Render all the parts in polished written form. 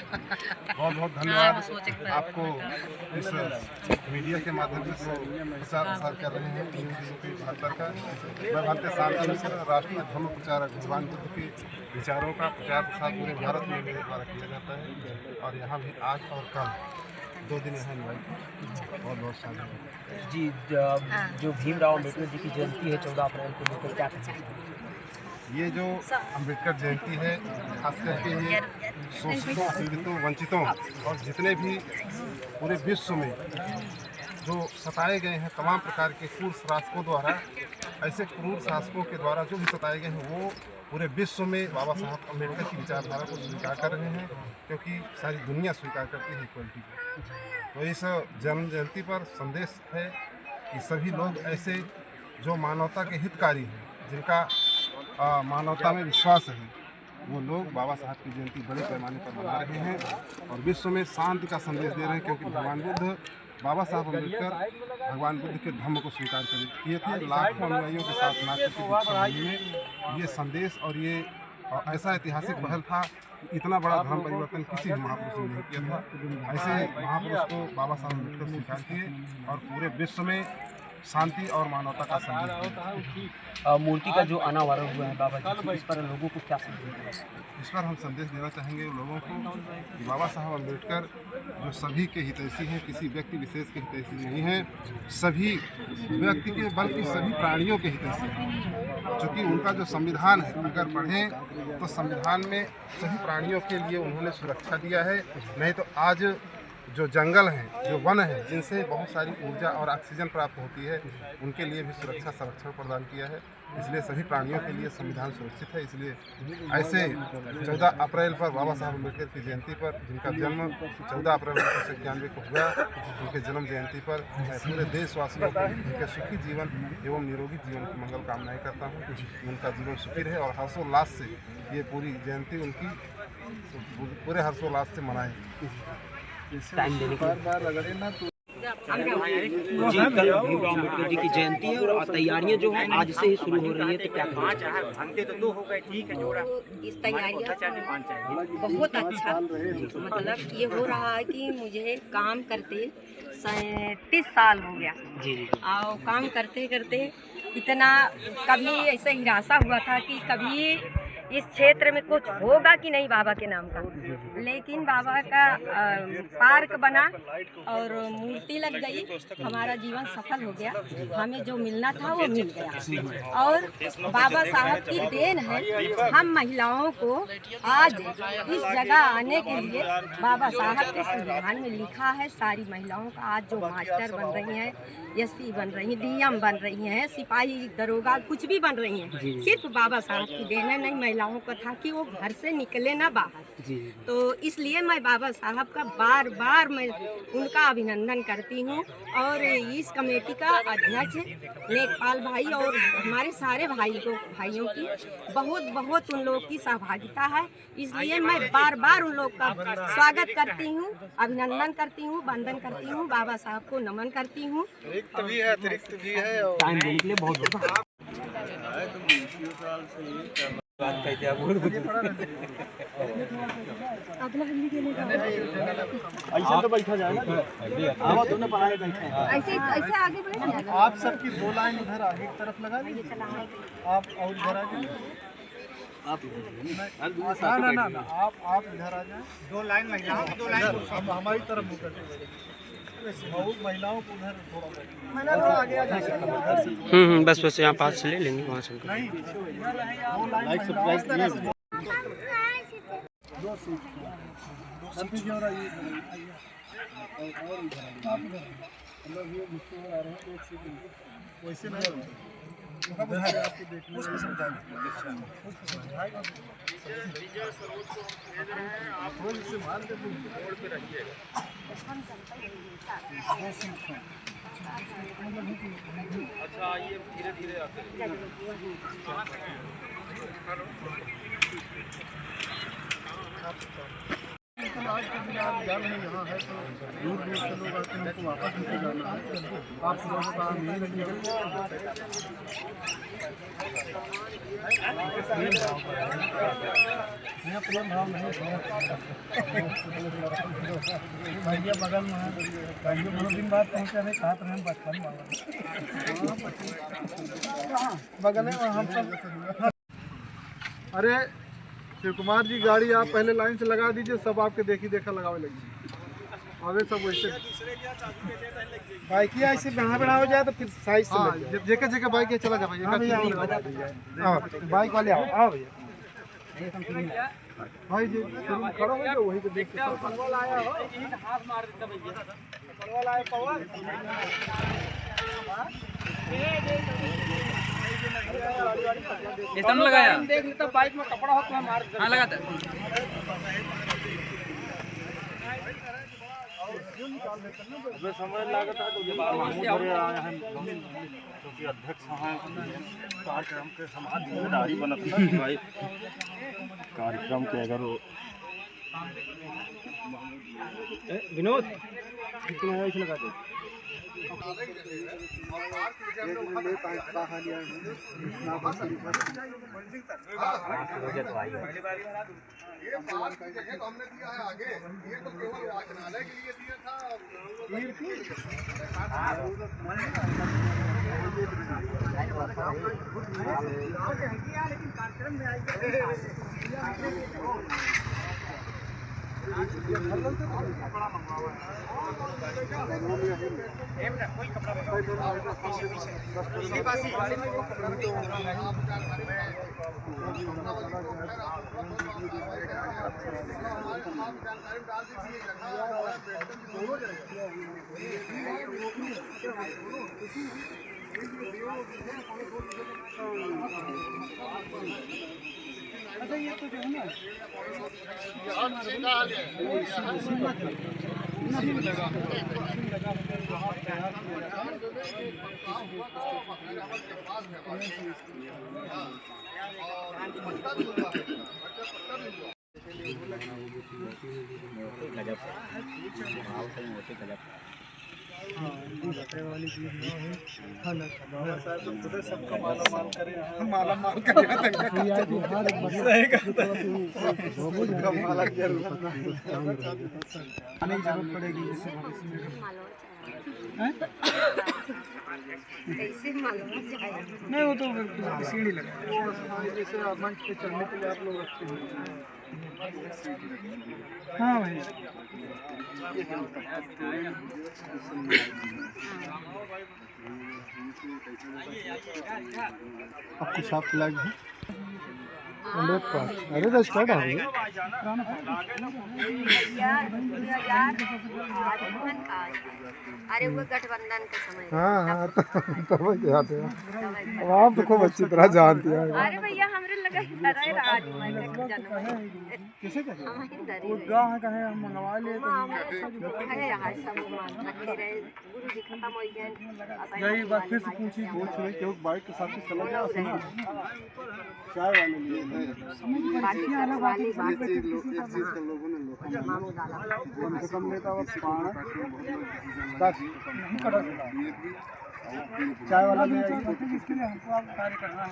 बहुत बहुत धन्यवाद आपको इस मीडिया के माध्यम से जो प्रचार कर रहे हैं यूपी 72 का। मैं भारतीय शांति मिशन राष्ट्रीय धर्म प्रचारक भगवान बुद्ध के विचारों का प्रचार प्रसार पूरे भारत में मेरे द्वारा किया जाता है और यहाँ भी आज और कल 2 दिन यहाँ इन्वाइट बहुत बहुत शामिल जी। जो भीमराव अम्बेडकर जी की जयंती है 14 अप्रैल को लेकर क्या कहना चाहिए? ये जो अम्बेडकर जयंती है खास करके ये शोषितों पीड़ितों वंचितों और जितने भी पूरे विश्व में जो सताए गए हैं तमाम प्रकार के क्रूर शासकों द्वारा, ऐसे क्रूर शासकों के द्वारा जो भी सताए गए हैं वो पूरे विश्व में बाबा साहब अम्बेडकर की विचारधारा को स्वीकार कर रहे हैं, क्योंकि सारी दुनिया स्वीकार करती है इक्वलिटी को। तो इस जन्म जयंती पर संदेश है कि सभी लोग ऐसे जो मानवता के हितकारी हैं, जिनका मानवता में विश्वास है, वो लोग बाबा साहब की जयंती बड़े पैमाने पर मना रहे हैं और विश्व में शांति का संदेश दे रहे हैं, क्योंकि भगवान बुद्ध बाबा साहब अम्बेडकर भगवान बुद्ध के धम्म को स्वीकार किए थे। लाखों अनुयायियों के साथ में ये संदेश और ये ऐसा ऐतिहासिक पहल था, इतना बड़ा धर्म परिवर्तन किसी भी महापुरुष ने नहीं किया था। ऐसे महापुरुष को बाबा साहब अम्बेडकर स्वीकार किए और पूरे विश्व में शांति और मानवता का संदेश। मूर्ति का जो अनावरण हुआ है बाबा जी, इस पर लोगों को क्या संदेश? इस पर हम संदेश देना चाहेंगे लोगों को कि बाबा साहब अम्बेडकर जो सभी के हितैषी हैं, किसी व्यक्ति विशेष के हितैषी नहीं हैं, सभी व्यक्ति के बल्कि सभी प्राणियों के हितैषी हैं। चूँकि उनका जो संविधान है, अगर पढ़ें तो संविधान में सभी प्राणियों के लिए उन्होंने सुरक्षा दिया है। नहीं तो आज जो जंगल हैं, जो वन हैं, जिनसे बहुत सारी ऊर्जा और ऑक्सीजन प्राप्त होती है, उनके लिए भी सुरक्षा संरक्षण प्रदान किया है। इसलिए सभी प्राणियों के लिए संविधान सुरक्षित है। इसलिए ऐसे 14 अप्रैल पर बाबा साहब अम्बेडकर की जयंती पर, जिनका जन्म 14 अप्रैल 1991 को हुआ, उनके जन्म जयंती पर मैं पूरे देशवासियों को उनके सुखी जीवन एवं निरोगी जीवन की मंगल कामनाएँ करता हूँ। उनका जीवन सुखी रहे और हर्षोल्लास से ये पूरी जयंती उनकी पूरे हर्षोल्लास से मनाएँ। टाइम देने के जी, कल भीमराव अम्बेडकर जी की जयंती है और तैयारियां जो है आज से ही शुरू हो रही है, तो क्या भागते तो 2 हो गए, ठीक है जोड़ा। इस तैयारियां बहुत अच्छा मतलब ये हो रहा है कि मुझे काम करते 37 साल हो गया जी। और काम करते करते इतना कभी ऐसा हिरासा हुआ था कि कभी इस क्षेत्र में कुछ होगा कि नहीं बाबा के नाम का, लेकिन बाबा का पार्क बना और मूर्ति लग गई, हमारा जीवन सफल हो गया। हमें जो मिलना था वो मिल गया और बाबा साहब की देन है हम महिलाओं को आज इस जगह आने के लिए। बाबा साहब के संविधान में लिखा है सारी महिलाओं का आज जो मास्टर बन रही हैं, एसपी बन रही हैं, डीएम बन रही हैं, सिपाही दरोगा कुछ भी बन रही हैं, सिर्फ बाबा साहब की देन है। नहीं महिलाओं को था कि वो घर से निकले ना बाहर। तो इसलिए मैं बाबा साहब का बार बार मैं उनका अभिनंदन करती हूँ और इस कमेटी का अध्यक्ष नेकपाल भाई और हमारे सारे भाइयों की बहुत बहुत उन लोग की सहभागिता है। इसलिए मैं बार बार उन लोग का स्वागत करती हूँ, अभिनंदन करती हूँ, वंदन करती हूँ, बाबा साहब को नमन करती हूँ। अतिरिक्त भी है और टाइम देने के लिए बहुत बहुत ऐसे तो बैठा जाए ना, दोनों पढ़ाई बैठे ऐसे आगे बढ़े। आप सबकी 2 लाइन उधर आगे की तरफ लगा लीजिए, आप और इधर आ जाए। आप ना आप इधर आ जाए। 2 लाइन महिलाओं की, 2 लाइन हम हमारी तरफ मुँह करते, महिलाओं को उधर थोड़ा आगे आ जाए। बस यहाँ पास से ले लेंगे वहाँ से। लाइक सब्सक्राइब वैसे नहीं आपको देखने उसको अच्छा, ये धीरे धीरे आते हैं। आज के दिन आप जल है यहाँ है तो दूर दूर से लोग आते हैं, हमको वापस लेके जाना है। आप सुबह से काम नहीं लगे प्रेम भाव नहीं भैया बगल में है, भैया बहुत दिन बाद पहुँचे नहीं, कहा प्रेम बचपन बगल में हम सब। अरे शिव कुमार जी, गाड़ी आप पहले लाइन से लगा दीजिए, सब आपके देखी देखा लगावे लगी आगे सब वैसे बाइक ही ऐसे बढ़ा हो जाए तो फिर साइज से जगह जगह बाइक चला जा भैया। बाइक वाले आओ आओ भैया भाई जी, खड़ा हो जाओ वहीं पे देख के पलवाल आया हो, हाथ मार देता भैया, पलवाल आया पवन एकदम लगाया देख लेता बाइक में कपड़ा हो तो मैं मार देता। हाँ लगाता समय लागत है तो क्योंकि अध्यक्ष हैं कार्यक्रम के समान जिम्मेदारी बनत है भाई कार्यक्रम के अगर विनोद लगा दे हमने दिया है आगे, ये तो केवल वाचनालय के लिए दिया था। लेकिन कार्यक्रम में आई कोई कपड़ा अच्छा ये तो जो है ना सबका माला माल करे माला माल करे माला की जरूरत पड़ेगी जैसे कैसे मालूम नहीं वो तो सीढ़ी लगा जैसे मंच पे चढ़ने के लिए आप लोग रखते हैं। हाँ भाई आपको साफ लग है अरे तो स्टार्ट हो गया अरे वो गठबंधन के समय। हाँ हाँ तब याद है आप तो खूब अच्छी तरह जानती हैं। अरे भैया हमरे लगा डरे राज में कैसे हम डरे वो गाँव का है हम मंगवा ले तो है यहाँ सब मान रखे रहे गुरु जी खत्म हो गए। यही बात फिर से पूछ रहे क्यों बाइक के साथ चला गया सुना चाय वाले लिए कम से कम लेता हुआ 5 चाय वाला ले इसके लिए हमको आप कार्य करना है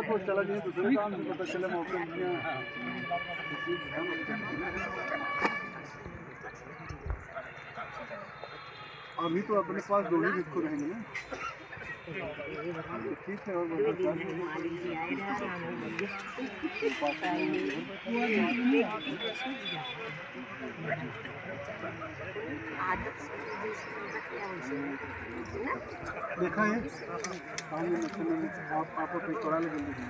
तो चला जाए दूसरे काम से पता चले मौके अभी तो अपने पास 2 ही रिस्क रहेंगे ना ठीक है। और देखा है आप अपनी तोड़ा ले जल्दी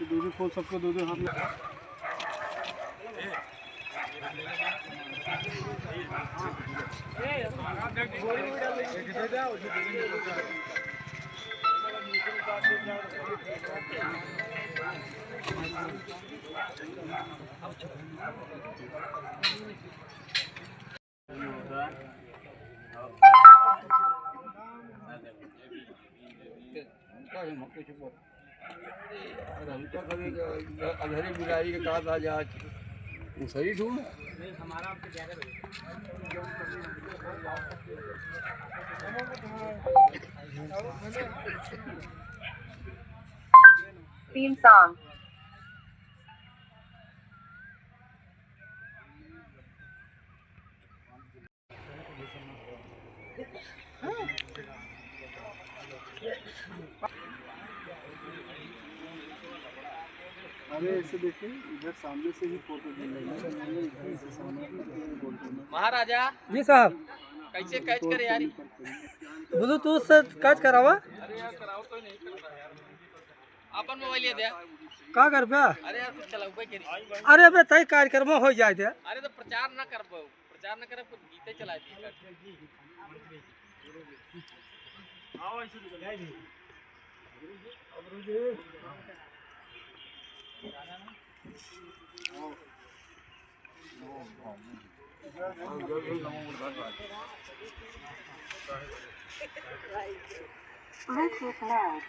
दो फूल सबको 2 हाथ में अधरे बिलारी के कहा था आज सही छू Theme song. अरे ऐसे देखिए इधर सामने से ही फोटो महाराजा जी साहब, कैसे कैच करे यार? ब्लूटूथ से कैच करावा। अरे यार कराओ तो नहीं करता यार। अपन मोबाइल ये दे। का कर पे? अरे यार कुछ चलाऊ पे करी। अरे अबे तय कार्यक्रम हो जाए थे। अरे तो प्रचार ना कर पाओ, प्रचार ना करे कुछ गीते चलाए दी। आओ ऐसे निकल जाए जी। Bluetooth mode.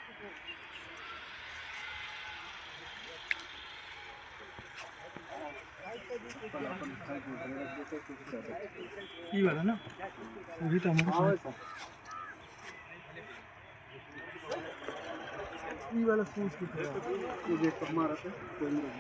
ये वाला ना, वही तो हमको ये वाला सूच की तरह ये देख हमारा तो कोई नहीं